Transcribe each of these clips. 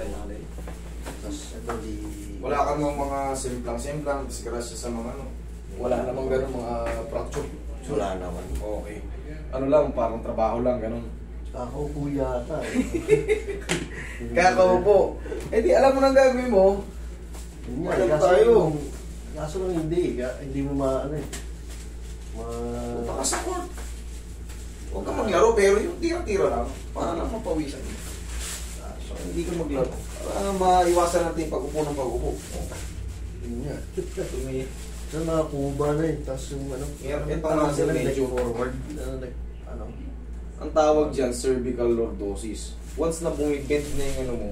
Alay. Tapos ito di... Wala ka mga simplang, disgrasya sa mga ano. Wala namang ganun mga fracture. Wala naman. Okay. Ano lang, parang trabaho lang, ganun. Kakaupo yata eh. Kakaupo. Eh di alam mo nang gagawin mo. Yun nga, Alam kaso tayo. kaso lang hindi mo maano eh. Baka sa court. Huwag ka maglaro, pero yung tira-tira lang. Para lang mapawisan. So, hindi ka maglaro. Para maiwasan natin yung pag-upo ng pag-upo. Yun nga. Tumi. So nakakuba na eh. Tapos yung ano. Ito nga sila medyo forward. Ang tawag dyan, cervical lordosis. Once na bumibend na yung ano mo,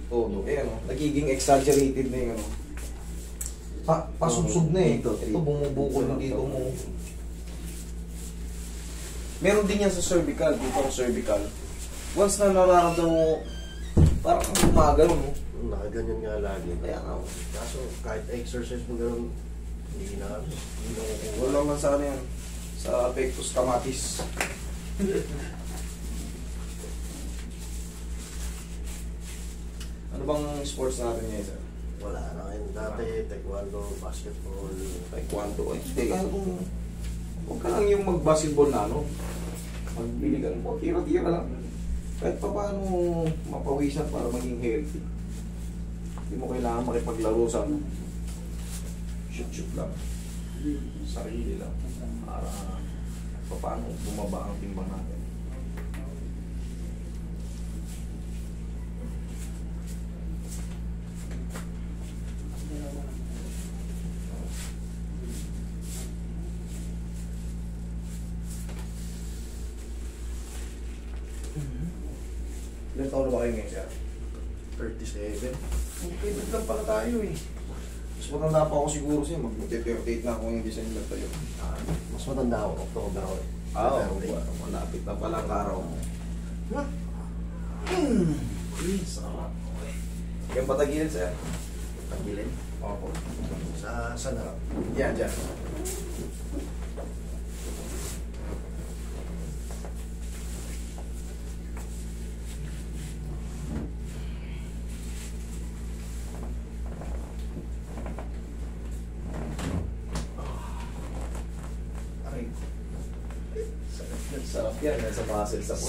todo. Eh ano, nagiging exaggerated na yung ano. Pasubsob na eh. Ito bumubukol na dito mo. Meron din yan sa cervical, dito ang cervical. Once na nararamdaman mo, parang kang gumagano, no? Nakaganyan nga lagi. Kaya nga, Kaso kahit exercise mo gano'n, hindi na kukuha. wala man sa ano yan, sa pectus camatis. Ano bang sports natin ngayon, sir? Wala na ngayon. Dati, taekwondo, basketball. Taekwondo. Ay, hindi ka kung... Huwag ka lang yung mag-basketball na, ano? Magbili ka lang po, tira-tira lang. Kahit pa paano mapawisan para maging healthy. Hindi mo kailangan makipaglaro sa ano. Shoot lang. Sarili lang. Para paano bumaba ang timbang natin. Ilan taon na ba kayo ngayon, sir? 37. Okay, lang pala tayo eh. Mas matanda pa ako siguro siya. Mag-38 na ako yung design lang tayo. Mas matanda ako. October ako eh. Malapit na pala ang araw mo. Sarap. Yung patagilid, sir? Tagilin. Opo. Sa narap. Yan, dyan. Aray. Sarap yan, nasa muscle sa po.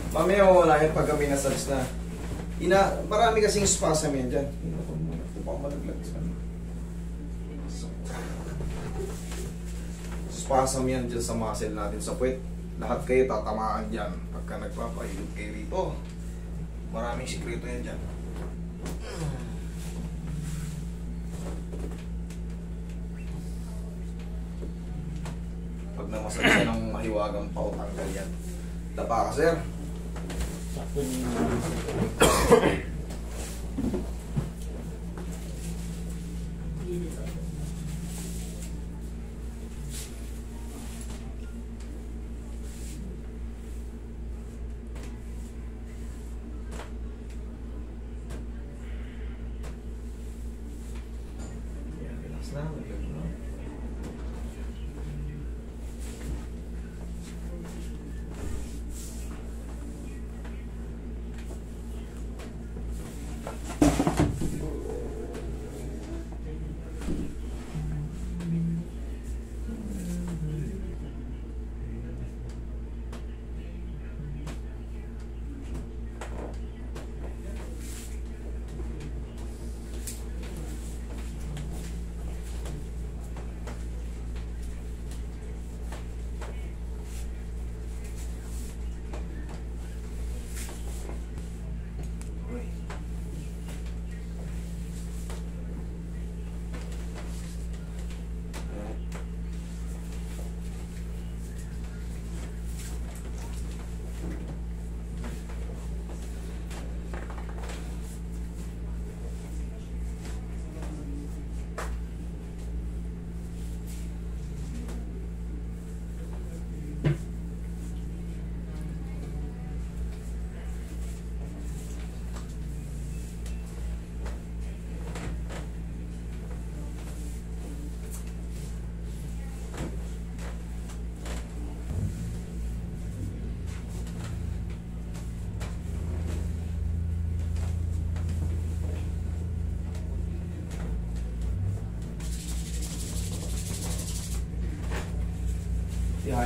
Mamaya wala yan pag kami nasabs na. Marami kasing spasm yan dyan. Ito pa malaglag sa spasm yan dyan sa muscle natin sa puwet. Lahat kayo tatamaan dyan pagka nagpapahilot kayo rito. Maraming sikreto yan dyan. Pag namasag siya ng mahiwagang pao, tanggal yan. Dapa ka, sir. Relax lang.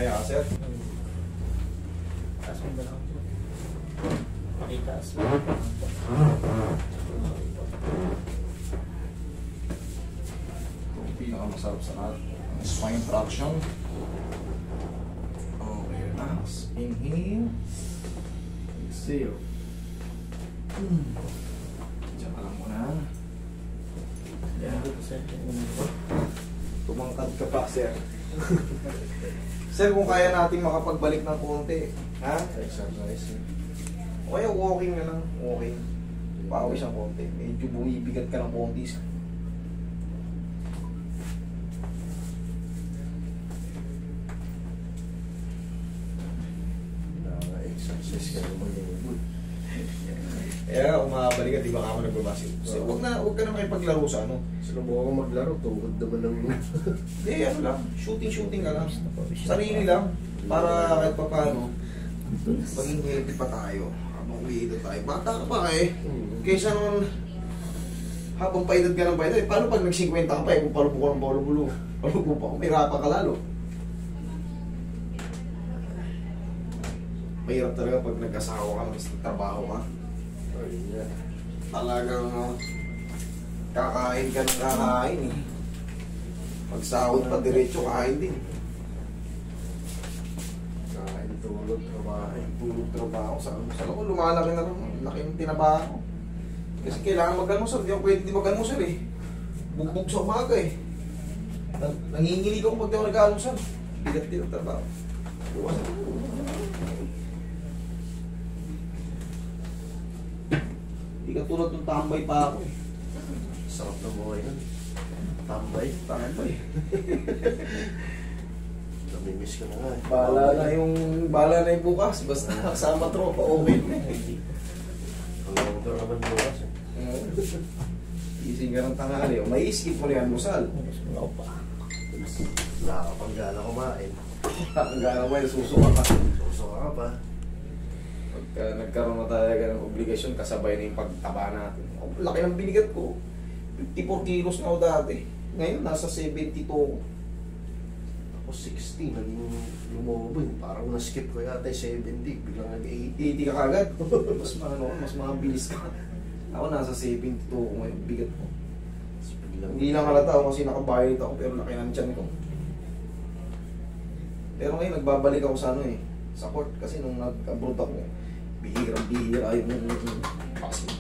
Yaya ka, sir. Taas mo ba lang ito? Pakitaas mo. Ito pinakamasarap sa lahat. Ang spine traction. Okay, relax. Inhale. Exhale. Diyan ka lang muna. Yan. Tumangkad ka pa, sir. Sir, kung kaya natin makapagbalik ng konti, ha? Exercise. O kaya walking na lang. Walking. Pawis ang konti. Medyo bumibigat ka ng konti. Exercise ka naman yung Kaya umabalik ka, di ba kamo nagbabasi? So, wag ka na makipaglaro sa ano. sinubukan ko maglaro, tungkod naman ng... Hindi, ano lang. Shooting ka lang. Sarili lang. Para kahit pa paano, maging healthy pa tayo. Habang umiidad tayo. Bata ka pa eh. Kaysa naman, habang paedad ka ng paedad, paano pag nag-50 ka pa eh, kung palubo ka ng palubo pa, mahirapan ka lalo. Mahirap talaga pag nag-asawa ka, nag-trabaho ka. Ayun yan. Talagang kakain ka ng kakain eh. Pag sahod pa, diretso kain din. Kain, tulog, trabaho. Tulog trabaho. Sa ako, lumalaki na rin. Laki ng tinaba ko. Kasi kailangan mag-almusal. Hindi ako pwede di mag-almusal eh. Bugbog sa umaga eh. Nanginginig ako pag di ako nag-almusal. Bigat din ang trabaho. Hindi ka tulad ng tambay pa ako eh. Sarap na buhay nun. Tambay. Tambay. Namimiss ka na nga eh. Bahala na yung bukas. Basta kasama tropa, okay na eh. Ang ganda naman bukas eh. Ising ka ng tanghali. O may skip mo na yan, musal. Nakakapanggana kumain. Ang gana mo yan, susuka ka. Susuka ka pa. Pagka nagkaroon na talaga ng obligasyon, kasabay na yung pagtaba natin. Ang laki ng binigat ko. 54 kilos na ako dati. Ngayon, nasa 72 ako. Ako 60, naging lumobin. Parang na-skip ko yata yung 70. Biglang nag-80. 80 ka kagad. Mas mabilis ka. Ako nasa 72 ako ngayon, bigat ko. Hindi lang halata ako kasi nakabayad ako, pero laki ng tiyan ko. Pero ngayon, nagbabalik ako sa ano eh, sa court. Kasi nung nag-abroad ako, bihirang-bihira yung passing.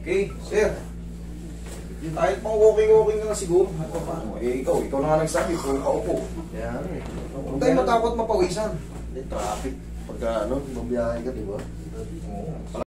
Okay, sir. Kahit pang walking ka na siguro. Ikaw na nga nagsabi, puro kaupo. Kaya ano eh. Huwag tayo matakot mapawisan. Hindi, traffic. Pagka ano, mabiyahe ka, di ba? Oo.